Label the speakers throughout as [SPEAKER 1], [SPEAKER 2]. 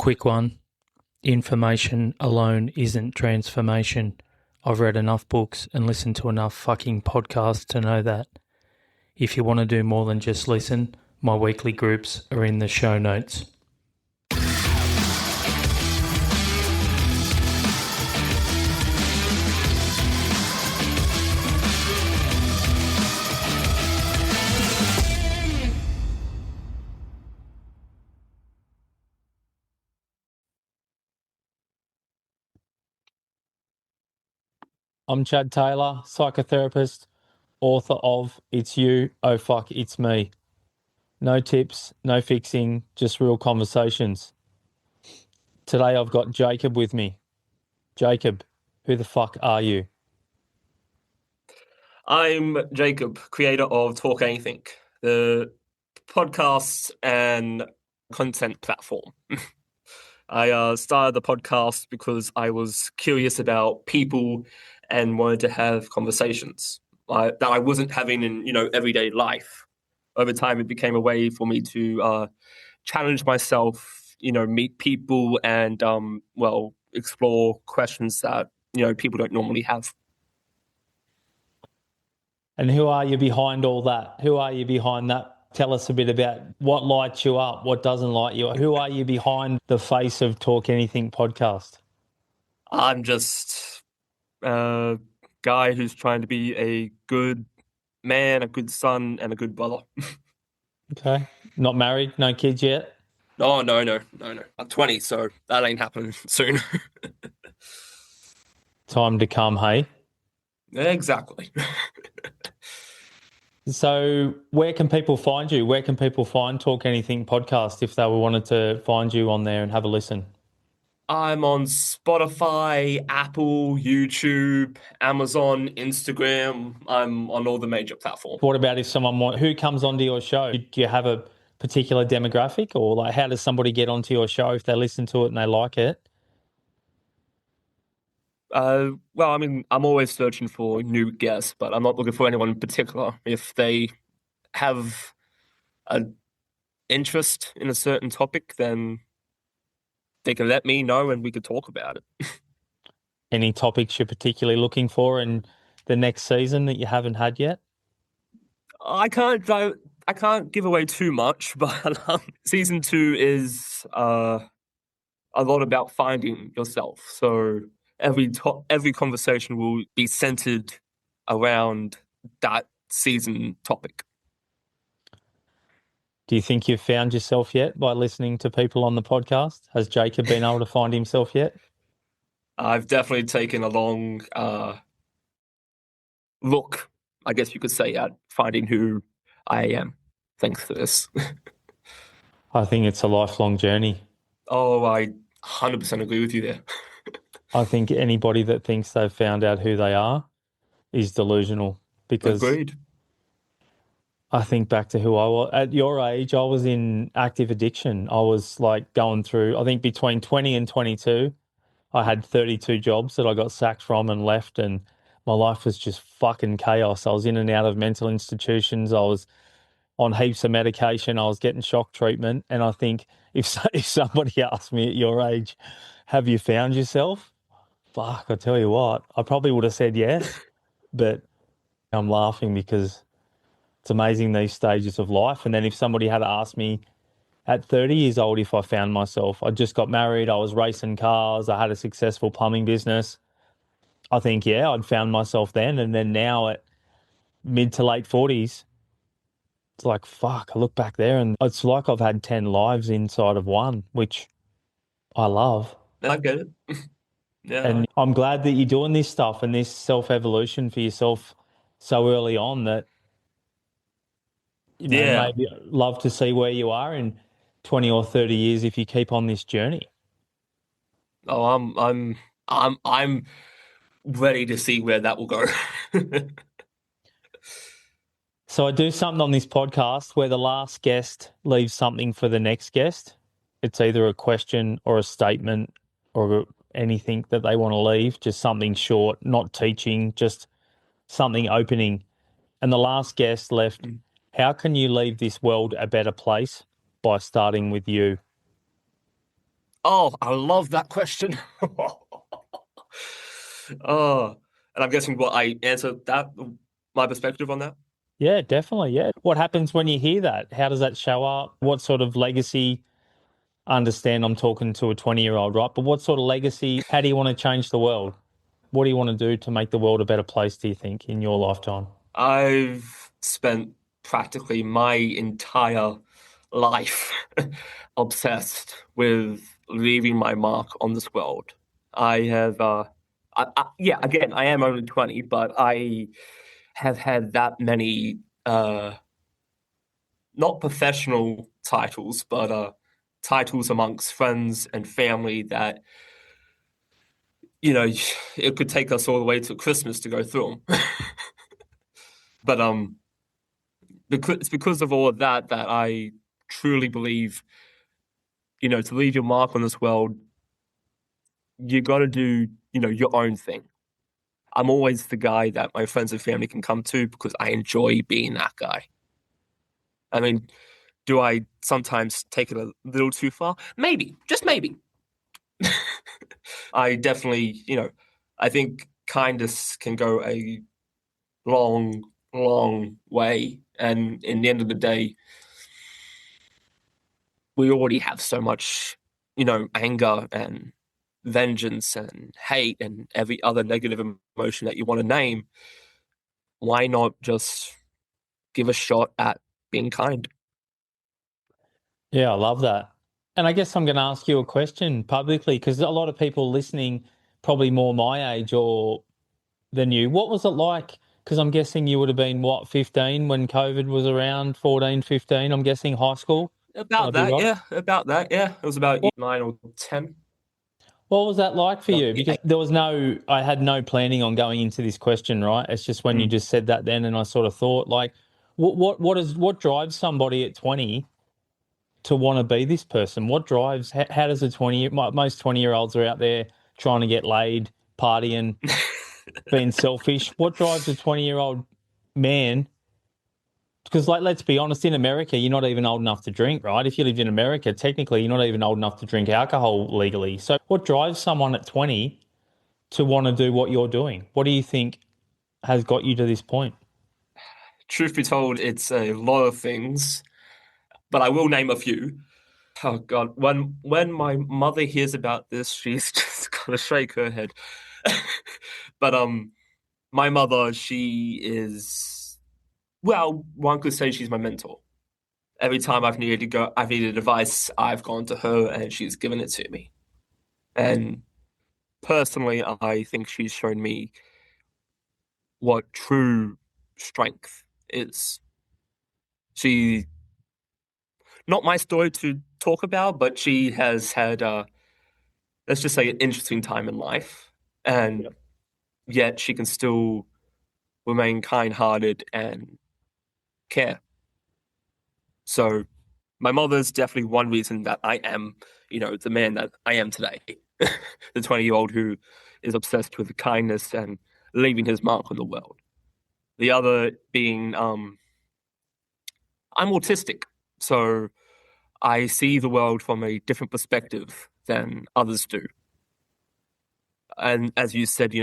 [SPEAKER 1] quick one. Information alone isn't transformation. I've read enough books and listened to enough fucking podcasts to know that. If you want to do more than just listen, my weekly groups are in the show notes. I'm Chad.Taylor, psychotherapist, author of It's You, Oh Fuck, It's Me. No tips, no fixing, just real conversations. Today I've got Jacob with me. Jacob, who the fuck are you?
[SPEAKER 2] I'm Jacob, creator of TalkAnything, the podcast and content platform. I started the podcast because I was curious about people and wanted to have conversations that I wasn't having in everyday life. Over time, it became a way for me to challenge myself, meet people and explore questions that people don't normally have.
[SPEAKER 1] And who are you behind all that? Who are you behind that? Tell us a bit about what lights you up, what doesn't light you up. Who are you behind the face of TalkAnything podcast?
[SPEAKER 2] I'm just a guy who's trying to be a good man, a good son, and a good brother.
[SPEAKER 1] Okay. Not married, no kids yet?
[SPEAKER 2] No. I'm 20, so that ain't happening soon.
[SPEAKER 1] Time to come, hey?
[SPEAKER 2] Exactly.
[SPEAKER 1] So where can people find you? Where can people find TalkAnything podcast if they wanted to find you on there and have a listen?
[SPEAKER 2] I'm on Spotify, Apple, YouTube, Amazon, Instagram. I'm on all the major platforms.
[SPEAKER 1] What about if who comes onto your show? Do you have a particular demographic, or like how does somebody get onto your show if they listen to it and they like it?
[SPEAKER 2] I'm always searching for new guests, but I'm not looking for anyone in particular. If they have an interest in a certain topic, then they can let me know and we could talk about it.
[SPEAKER 1] Any topics you're particularly looking for in the next season that you haven't had yet?
[SPEAKER 2] I can't give away too much, but season 2 is a lot about finding yourself. So every conversation will be centered around that season topic.
[SPEAKER 1] Do you think you've found yourself yet by listening to people on the podcast? Has Jacob been able to find himself yet?
[SPEAKER 2] I've definitely taken a long look, I guess you could say, at finding who I am, thanks to this.
[SPEAKER 1] I think it's a lifelong journey.
[SPEAKER 2] Oh, I 100% agree with you there.
[SPEAKER 1] I think anybody that thinks they've found out who they are is delusional, because
[SPEAKER 2] Agreed.
[SPEAKER 1] I think back to who I was. At your age, I was in active addiction. I was like going through, I think between 20 and 22, I had 32 jobs that I got sacked from and left, and my life was just fucking chaos. I was in and out of mental institutions. I was on heaps of medication. I was getting shock treatment. And I think if somebody asked me at your age, have you found yourself? Fuck, I tell you what, I probably would have said yes, but I'm laughing because it's amazing these stages of life. And then if somebody had asked me at 30 years old if I found myself, I just got married, I was racing cars, I had a successful plumbing business, I think, yeah, I'd found myself then. And then now at mid to late 40s, it's like, fuck, I look back there and it's like I've had 10 lives inside of one, which I love.
[SPEAKER 2] I get it. Yeah.
[SPEAKER 1] And I'm glad that you're doing this stuff and this self-evolution for yourself so early on that, maybe love to see where you are in 20 or 30 years if you keep on this journey.
[SPEAKER 2] Oh, I'm ready to see where that will go.
[SPEAKER 1] So I do something on this podcast where the last guest leaves something for the next guest. It's either a question or a statement or anything that they want to leave, just something short, not teaching, just something opening. And the last guest left, how can you leave this world a better place? By starting with you.
[SPEAKER 2] Oh, I love that question. Oh, and I'm guessing what I answered that, my perspective on that.
[SPEAKER 1] Yeah, definitely. Yeah. What happens when you hear that? How does that show up? What sort of legacy? Understand I'm talking to a 20-year-old, right? But what sort of legacy? How do you want to change the world? What do you want to do to make the world a better place, do you think, in your lifetime?
[SPEAKER 2] I've spent practically my entire life obsessed with leaving my mark on this world. I have, yeah, again, I am only 20, but I have had that many, not professional titles, but titles amongst friends and family that, you know, it could take us all the way to Christmas to go through them. But because it's because of all of that that I truly believe, to leave your mark on this world, you got to do, your own thing. I'm always the guy that my friends and family can come to because I enjoy being that guy. I mean, do I sometimes take it a little too far? Maybe, just maybe. I definitely, I think kindness can go a long, long way. And in the end of the day, we already have so much, anger and vengeance and hate and every other negative emotion that you want to name. Why not just give a shot at being kind?
[SPEAKER 1] Yeah, I love that. And I guess I'm going to ask you a question publicly because a lot of people listening, probably more my age or than you. What was it like? Because I'm guessing you would have been, what, 15 when COVID was around, 14, 15, I'm guessing high school. Would I
[SPEAKER 2] About
[SPEAKER 1] be
[SPEAKER 2] that,
[SPEAKER 1] right?
[SPEAKER 2] yeah, about that, yeah. It was about
[SPEAKER 1] What,
[SPEAKER 2] 9 or 10.
[SPEAKER 1] what was that like for
[SPEAKER 2] No,
[SPEAKER 1] you? Because
[SPEAKER 2] eight.
[SPEAKER 1] I had no planning on going into this question, right? It's just when you
[SPEAKER 2] Mm.
[SPEAKER 1] just said that then, and I sort of thought, like, what drives somebody at 20 to want to be this person? What drives, how does a 20, most 20-year-olds are out there trying to get laid, partying, being selfish. What drives a 20-year-old man? Because, like, let's be honest, in America, you're not even old enough to drink, right? If you lived in America, technically, you're not even old enough to drink alcohol legally. So, what drives someone at 20 to want to do what you're doing? What do you think has got you to this point?
[SPEAKER 2] Truth be told, it's a lot of things, but I will name a few. Oh God, when my mother hears about this, she's just gonna shake her head. But my mother, she is, well, one could say she's my mentor. Every time I've needed advice, I've gone to her and she's given it to me. And personally, I think she's shown me what true strength is. She, not my story to talk about, but she has had, let's just say, an interesting time in life. And
[SPEAKER 1] Yep.
[SPEAKER 2] yet she can still remain kind-hearted and care. So my mother's definitely one reason that I am, the man that I am today. The 20-year-old who is obsessed with kindness and leaving his mark on the world. The other being, I'm autistic, so I see the world from a different perspective than others do. And as you said,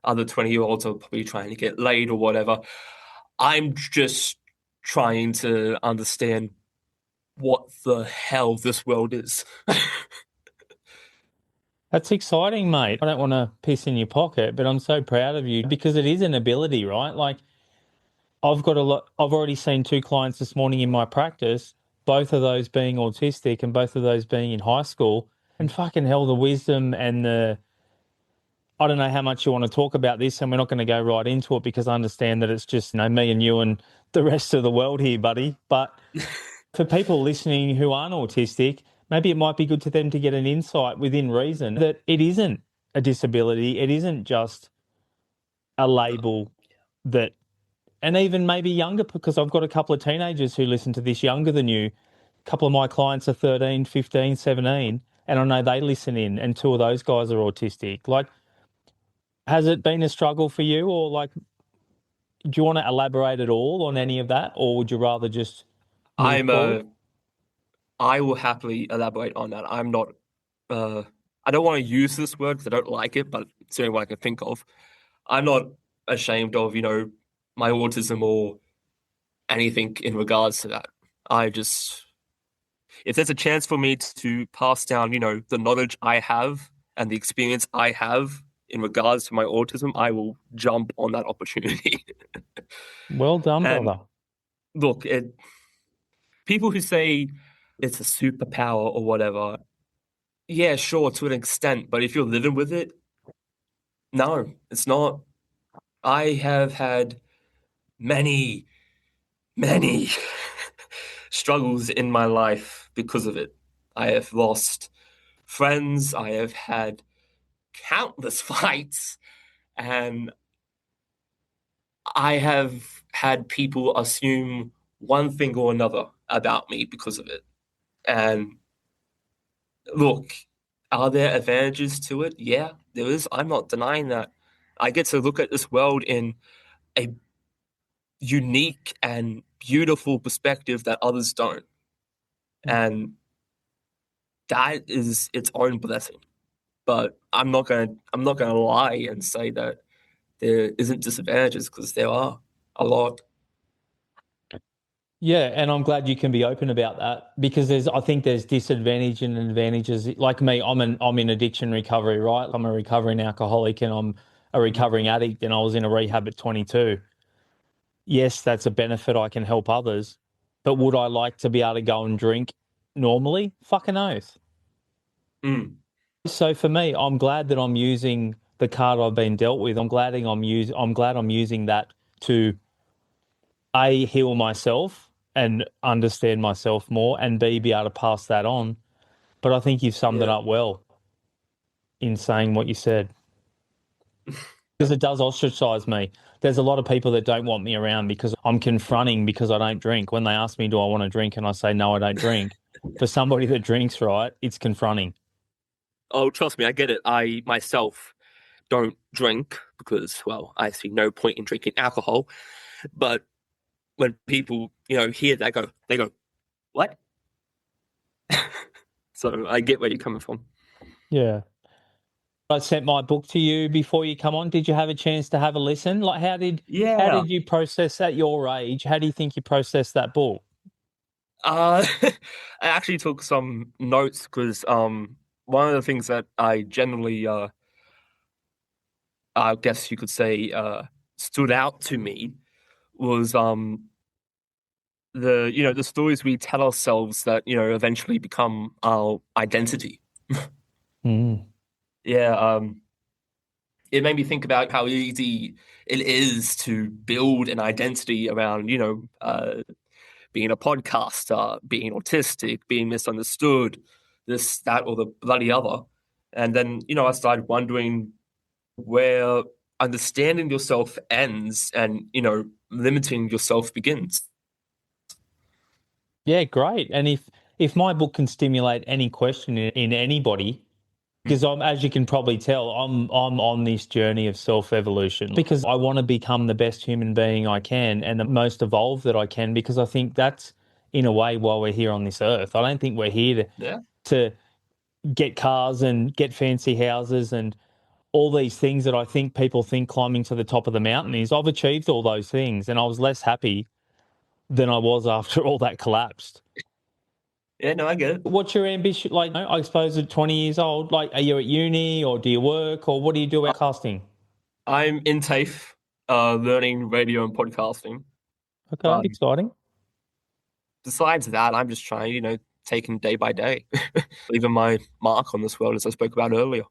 [SPEAKER 2] other 20-year-olds are probably trying to get laid or whatever. I'm just trying to understand what the hell this world is.
[SPEAKER 1] That's exciting, mate. I don't want to piss in your pocket, but I'm so proud of you because it is an ability, right? Like, I've got a lot, I've already seen two clients this morning in my practice, both of those being autistic and both of those being in high school. And fucking hell, the wisdom and I don't know how much you want to talk about this, and we're not going to go right into it because I understand that it's just, me and you and the rest of the world here, buddy. But for people listening who aren't autistic, maybe it might be good to them to get an insight within reason that it isn't a disability. It isn't just a label that, and even maybe younger, because I've got a couple of teenagers who listen to this younger than you. A couple of my clients are 13, 15, 17, and I know they listen in, and two of those guys are autistic. Like, has it been a struggle for you, or like, do you want to elaborate at all on any of that, or would you rather just move
[SPEAKER 2] I'm
[SPEAKER 1] forward?
[SPEAKER 2] I will happily elaborate on that. I'm not. I don't want to use this word because I don't like it, but it's the only one I can think of. I'm not ashamed of, my autism or anything in regards to that. I just, if there's a chance for me to pass down, the knowledge I have and the experience I have in regards to my autism, I will jump on that opportunity.
[SPEAKER 1] Well done,
[SPEAKER 2] And
[SPEAKER 1] brother.
[SPEAKER 2] look, people who say it's a superpower or whatever, yeah, sure, to an extent, but if you're living with it, no, it's not. I have had many, many struggles in my life because of it. I have lost friends, I have had countless fights, and I have had people assume one thing or another about me because of it. And look, are there advantages to it? Yeah, there is. I'm not denying that. I get to look at this world in a unique and beautiful perspective that others don't. And that is its own blessing. But I'm not gonna lie and say that there isn't disadvantages because there are a lot.
[SPEAKER 1] Yeah, and I'm glad you can be open about that because I think there's disadvantage and advantages. Like me, I'm in addiction recovery, right? I'm a recovering alcoholic and I'm a
[SPEAKER 2] Mhm.
[SPEAKER 1] recovering addict and I was in a rehab at 22. Yes, that's a benefit. I can help others, but would I like to be able to go and drink normally? Fucking oath.
[SPEAKER 2] Mm.
[SPEAKER 1] So for me, I'm glad that I'm using the card I've been dealt with. I'm glad I'm using that to A, heal myself and understand myself more, and B, be able to pass that on. But I think you've summed it
[SPEAKER 2] Yeah.
[SPEAKER 1] up well in saying what you said. Because it does ostracize me. There's a lot of people that don't want me around because I'm confronting because I don't drink. When they ask me, do I want to drink? And I say, no, I don't drink. For somebody that drinks, right, it's confronting.
[SPEAKER 2] Oh, trust me, I get it. I myself don't drink because, well, I see no point in drinking alcohol. But when people, hear that, they go, what? So I get where you're coming from.
[SPEAKER 1] Yeah. I sent my book to you before you come on. Did you have a chance to have a listen? Like how
[SPEAKER 2] Yeah.
[SPEAKER 1] did you process at your age? How do you think you processed that book?
[SPEAKER 2] I actually took some notes because one of the things that I generally I guess you could say stood out to me was the stories we tell ourselves that eventually become our identity.
[SPEAKER 1] Mm.
[SPEAKER 2] Yeah, it made me think about how easy it is to build an identity around being a podcaster, being autistic, being misunderstood, this, that, or the bloody other. And then, I started wondering where understanding yourself ends and, limiting yourself begins.
[SPEAKER 1] Yeah, great. And if my book can stimulate any question in anybody, because as you can probably tell, I'm on this journey of self-evolution because I want to become the best human being I can and the most evolved that I can because I think that's in a way why we're here on this earth. I don't think we're here
[SPEAKER 2] Yeah.
[SPEAKER 1] to get cars and get fancy houses and all these things that I think people think climbing to the top of the mountain is. I've achieved all those things and I was less happy than I was after all that collapsed.
[SPEAKER 2] Yeah, no, I get it.
[SPEAKER 1] What's your ambition? Like, I suppose at 20 years old, like, are you at uni or do you work or what do you do at casting?
[SPEAKER 2] I'm in TAFE, learning radio and podcasting.
[SPEAKER 1] Okay,
[SPEAKER 2] But
[SPEAKER 1] exciting.
[SPEAKER 2] besides that, I'm just trying, taking day by day, leaving my mark on this world, as I spoke about earlier.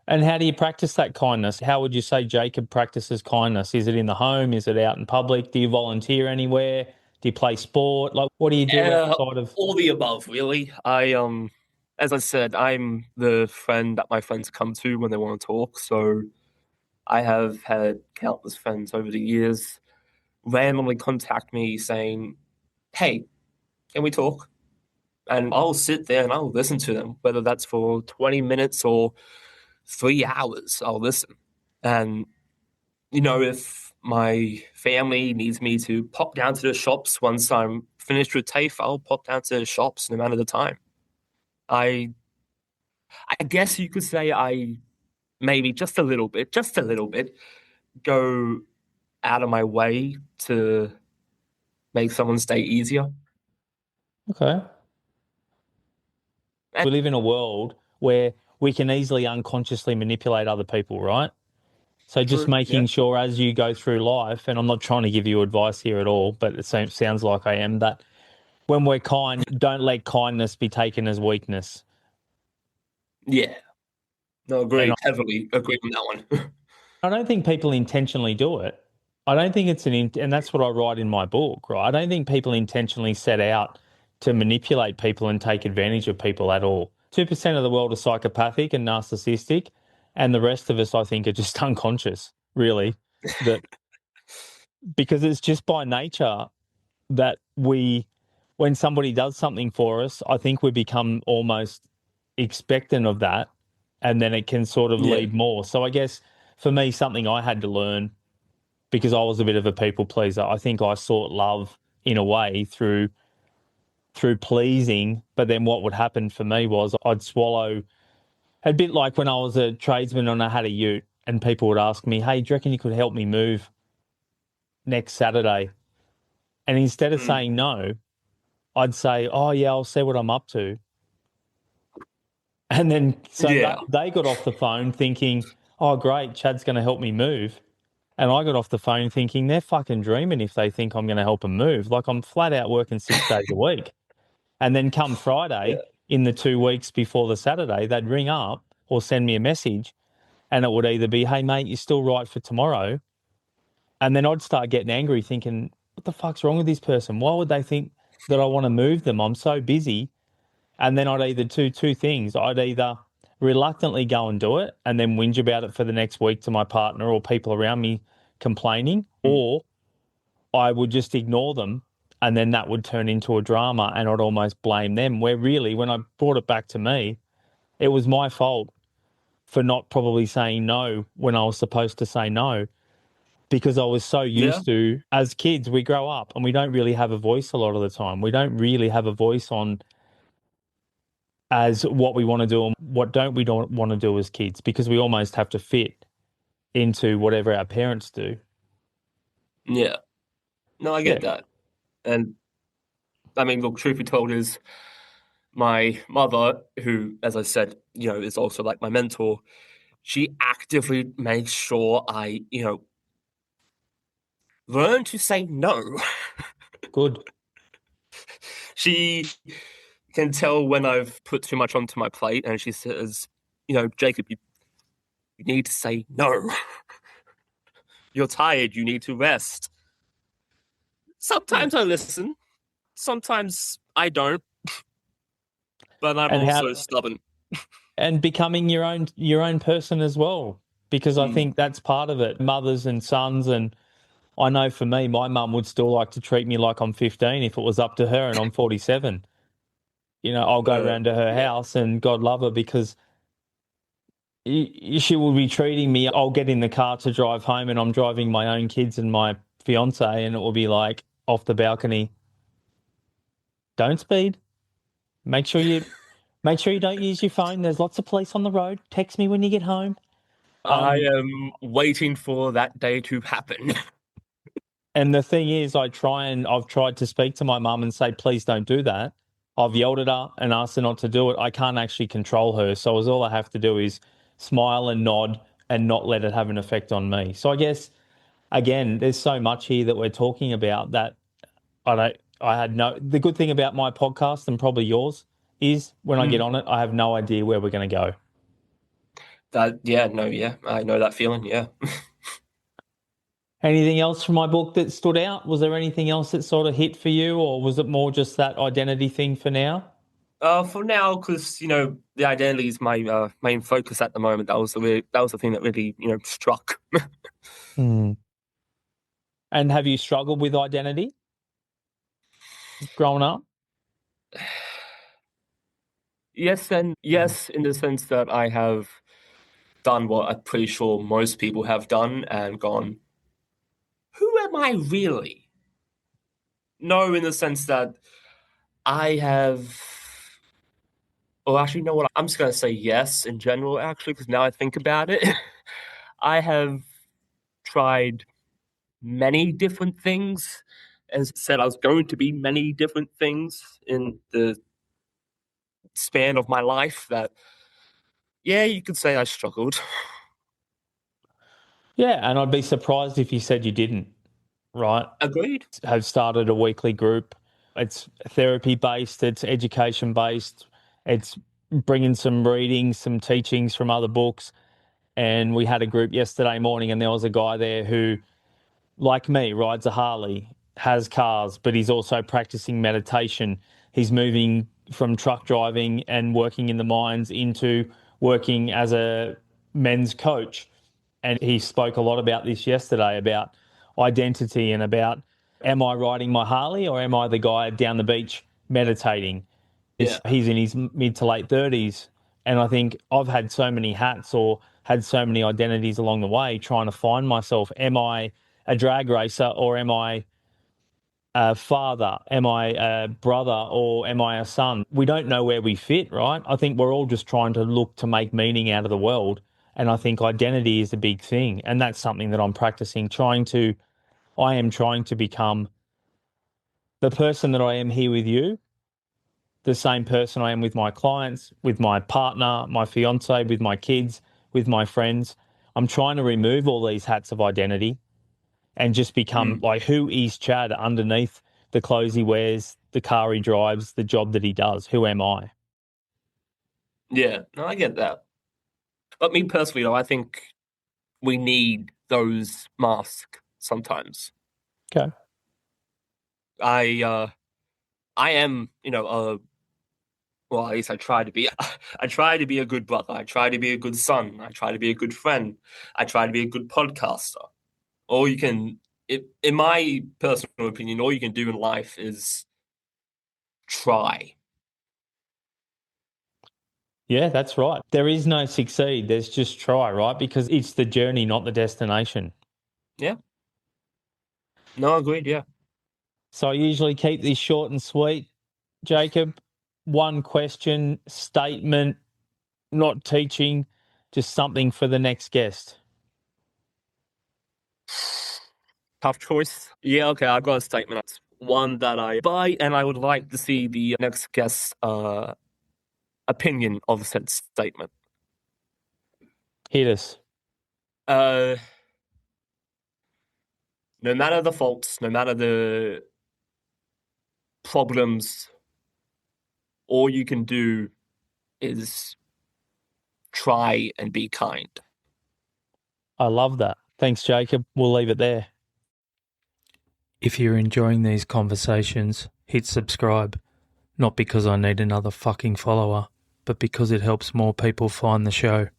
[SPEAKER 1] And how do you practice that kindness? How would you say Jacob practices kindness? Is it in the home? Is it out in public? Do you volunteer anywhere? Do you play sport? Like, what do you do
[SPEAKER 2] Uh,
[SPEAKER 1] outside of?
[SPEAKER 2] all the above, really. As I said, I'm the friend that my friends come to when they want to talk. So I have had countless friends over the years randomly contact me saying, "Hey, can we talk?" And I'll sit there and I'll listen to them, whether that's for 20 minutes or 3 hours. I'll listen. And if my family needs me to pop down to the shops once I'm finished with TAFE, I'll pop down to the shops no matter the time. I I guess you could say I maybe just a little bit, go out of my way to make someone's day easier.
[SPEAKER 1] Okay.
[SPEAKER 2] And
[SPEAKER 1] We live in a world where we can easily unconsciously manipulate other people, right? So just
[SPEAKER 2] true, yeah,
[SPEAKER 1] making sure as you go through life, and I'm not trying to give you advice here at all, but it sounds like I am, that when we're kind, don't let kindness be taken as weakness.
[SPEAKER 2] yeah. No,
[SPEAKER 1] And
[SPEAKER 2] agree, heavily agree on that one.
[SPEAKER 1] I don't think people intentionally do it. I don't think it's and that's what I write in my book, right? I don't think people intentionally set out to manipulate people and take advantage of people at all. 2% of the world are psychopathic and narcissistic, and the rest of us, I think, are just unconscious, really. That because it's just by nature that when somebody does something for us, I think we become almost expectant of that, and then it can sort of
[SPEAKER 2] Yeah.
[SPEAKER 1] lead more. So I guess for me, something I had to learn because I was a bit of a people pleaser. I think I sought love in a way through pleasing, but then what would happen for me was I'd swallow a bit like when I was a tradesman and I had a ute and people would ask me, "Hey, do you reckon you could help me move next Saturday?" And instead of
[SPEAKER 2] Mm.
[SPEAKER 1] saying no, I'd say, "Oh yeah, I'll see what I'm up to." And then so
[SPEAKER 2] Yeah.
[SPEAKER 1] they got off the phone thinking, "Oh great, Chad's going to help me move." And I got off the phone thinking they're fucking dreaming if they think I'm going to help them move. Like I'm flat out working 6 days a week. And then come
[SPEAKER 2] Yeah.
[SPEAKER 1] Friday, in the 2 weeks before the Saturday, they'd ring up or send me a message, and it would either be, "Hey mate, you're still right for tomorrow." And then I'd start getting angry thinking, what the fuck's wrong with this person? Why would they think that I want to move them? I'm so busy. And then I'd either do two things. I'd either reluctantly go and do it and then whinge about it for the next week to my partner or people around me complaining,
[SPEAKER 2] Mm.
[SPEAKER 1] or I would just ignore them, and then that would turn into a drama and I'd almost blame them. Where really, when I brought it back to me, it was my fault for not probably saying no when I was supposed to say no, because I was so
[SPEAKER 2] Yeah.
[SPEAKER 1] used to, as kids, we grow up and we don't really have a voice a lot of the time. We don't really have a voice on as what we want to do and what don't want to do as kids, because we almost have to fit into whatever our parents do.
[SPEAKER 2] Yeah. No, I
[SPEAKER 1] Yeah,
[SPEAKER 2] get that. And I mean, look, truth be told, is my mother, who, as I said, is also like my mentor. She actively makes sure I, learn to say no.
[SPEAKER 1] good.
[SPEAKER 2] She can tell when I've put too much onto my plate, and she says, Jacob, you need to say no. You're tired. You need to rest.
[SPEAKER 1] Yeah.
[SPEAKER 2] Sometimes I listen. Sometimes I don't, but I'm
[SPEAKER 1] And how
[SPEAKER 2] also stubborn.
[SPEAKER 1] and becoming your own person as well, because I
[SPEAKER 2] Mm.
[SPEAKER 1] think that's part of it. Mothers and sons, and I know for me, my mum would still like to treat me like I'm 15 if it was up to her and I'm 47. I'll go round to her
[SPEAKER 2] Yeah.
[SPEAKER 1] house and God love her, because she will be treating me. I'll get in the car to drive home and I'm driving my own kids and my fiance, and it will be like off the balcony, "Don't speed. Make sure you make sure you don't use your phone. There's lots of police on the road. Text me when you get home."
[SPEAKER 2] I
[SPEAKER 1] Um,
[SPEAKER 2] am waiting for that day to happen.
[SPEAKER 1] and the thing is, I've tried to speak to my mum and say, "Please don't do that." I've yelled at her and asked her not to do it. I can't actually control her. So all I have to do is smile and nod and not let it have an effect on me. So I guess, again, there's so much here that we're talking about that I had the good thing about my podcast and probably yours is when I get
[SPEAKER 2] Mm.
[SPEAKER 1] on it, I have no idea where we're going to go.
[SPEAKER 2] Yeah, no, yeah, I know that feeling. Yeah.
[SPEAKER 1] Anything else from my book that stood out? Was there anything else that sort of hit for you, or was it more just that identity thing for now?
[SPEAKER 2] For now, because the identity is my main focus at the moment. That was the thing that really struck.
[SPEAKER 1] Hmm. And have you struggled with identity growing up?
[SPEAKER 2] Yes, and yes, in the sense that I have done what I'm pretty sure most people have done and gone, who am I really? No, in the sense that I have Oh, actually, you know what? I'm just gonna say yes in general, actually, because now I think about it, I have tried many different things, and said I was going to be many different things in the span of my life. That, yeah, you could say I struggled.
[SPEAKER 1] Yeah, and I'd be surprised if you said you didn't, right?
[SPEAKER 2] Agreed.
[SPEAKER 1] Have started a weekly group. It's therapy based, it's education based, it's bringing some readings, some teachings from other books. And we had a group yesterday morning, and there was a guy there who, like me, rides a Harley, has cars, but he's also practicing meditation. He's moving from truck driving and working in the mines into working as a men's coach. And he spoke a lot about this yesterday, about identity and about, am I riding my Harley or am I the guy down the beach meditating?
[SPEAKER 2] Yeah.
[SPEAKER 1] He's in his mid to late 30s. And I think I've had so many hats or had so many identities along the way trying to find myself. Am I a drag racer or am I a father? Am I a brother or am I a son? We don't know where we fit, right? I think we're all just trying to look to make meaning out of the world. And I think identity is a big thing. And that's something that I'm practicing, I am trying to become the person that I am here with you, the same person I am with my clients, with my partner, my fiance, with my kids, with my friends. I'm trying to remove all these hats of identity and just become
[SPEAKER 2] Mm.
[SPEAKER 1] like, who is Chad underneath the clothes he wears, the car he drives, the job that he does? Who am I?
[SPEAKER 2] Yeah, no, I get that. But me personally, though, I think we need those masks sometimes.
[SPEAKER 1] Okay.
[SPEAKER 2] I I am, well, at least I try to be. I try to be a good brother. I try to be a good son. I try to be a good friend. I try to be a good podcaster. All you can, in my personal opinion, all you can do in life is try.
[SPEAKER 1] Yeah, that's right. There is no succeed. There's just try, right? Because it's the journey, not the destination.
[SPEAKER 2] Yeah. No, agreed. Yeah.
[SPEAKER 1] So I usually keep this short and sweet. Jacob, one question, statement, not teaching, just something for the next guest.
[SPEAKER 2] Tough choice. Yeah. Okay. I've got a statement. One that I buy, and I would like to see the next guest's opinion of said statement.
[SPEAKER 1] Hit us.
[SPEAKER 2] Uh, no matter the faults, no matter the problems, all you can do is try and be kind.
[SPEAKER 1] I love that. Thanks, Jacob. We'll leave it there. If you're enjoying these conversations, hit subscribe. Not because I need another fucking follower, but because it helps more people find the show.